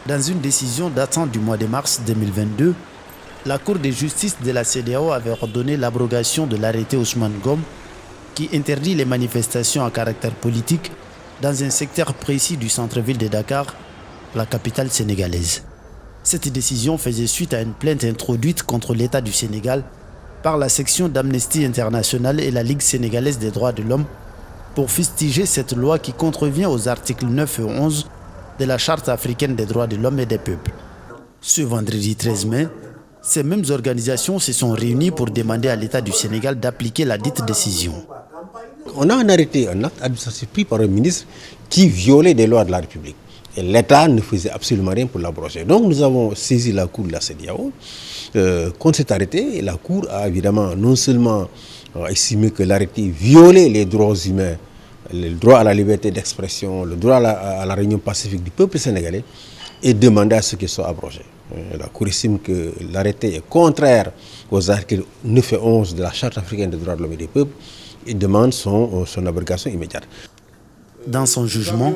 Dans une décision datant du mois de mars 2022, la Cour de justice de la CEDEAO avait ordonné l'abrogation de l'arrêté Ousmane Ngom qui interdit les manifestations à caractère politique dans un secteur précis du centre-ville de Dakar, la capitale sénégalaise. Cette décision faisait suite à une plainte introduite contre l'État du Sénégal par la section d'Amnesty International et la Ligue sénégalaise des droits de l'homme pour fustiger cette loi qui contrevient aux articles 9 et 11 de la Charte africaine des droits de l'homme et des peuples. Ce vendredi 13 mai, ces mêmes organisations se sont réunies pour demander à l'État du Sénégal d'appliquer la dite décision. On a un arrêté, un acte administratif pris par un ministre qui violait des lois de la République. Et l'État ne faisait absolument rien pour l'abroger. Donc nous avons saisi la Cour de la CEDEAO contre cet arrêté. Et la Cour a évidemment non seulement estimé que l'arrêté violait les droits humains, le droit à la liberté d'expression, le droit à la réunion pacifique du peuple sénégalais, et demandé à ce qu'il soit abrogé. La Cour estime que l'arrêté est contraire aux articles 9 et 11 de la Charte africaine des droits de l'homme et des peuples et demande son abrogation immédiate. Dans son jugement,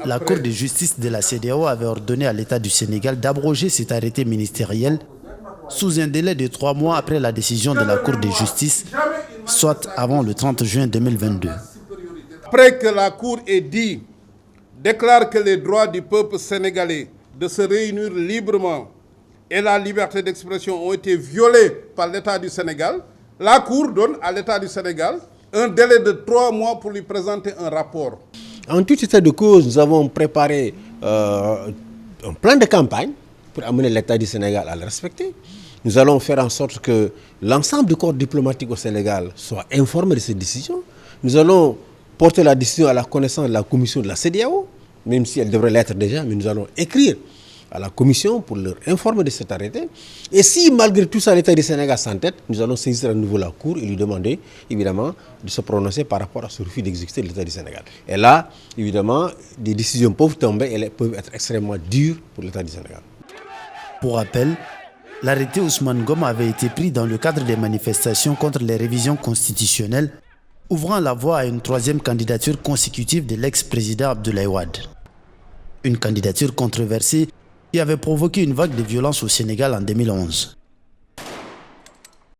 la Cour de justice de la CEDEAO avait ordonné à l'État du Sénégal d'abroger cet arrêté ministériel sous un délai de 3 mois après la décision de la Cour de justice, soit avant le 30 juin 2022. Après que la Cour ait dit, déclare que les droits du peuple sénégalais de se réunir librement et la liberté d'expression ont été violés par l'État du Sénégal, la Cour donne à l'État du Sénégal un délai de 3 mois pour lui présenter un rapport. En tout état de cause, nous avons préparé un plan de campagne pour amener l'État du Sénégal à le respecter. Nous allons faire en sorte que l'ensemble du corps diplomatique au Sénégal soit informé de cette décision. Nous allons porter la décision à la connaissance de la commission de la CEDEAO, même si elle devrait l'être déjà, mais nous allons écrire à la commission pour leur informer de cet arrêté. Et si malgré tout ça l'État du Sénégal s'entête, nous allons saisir à nouveau la Cour et lui demander évidemment de se prononcer par rapport à ce refus d'exécuter l'État du Sénégal. Et là, évidemment, des décisions peuvent tomber et elles peuvent être extrêmement dures pour l'État du Sénégal. Pour rappel, l'arrêté Ousmane Ngom avait été pris dans le cadre des manifestations contre les révisions constitutionnelles, ouvrant la voie à une 3e candidature consécutive de l'ex-président Abdoulaye Wade. Une candidature controversée qui avait provoqué une vague de violence au Sénégal en 2011.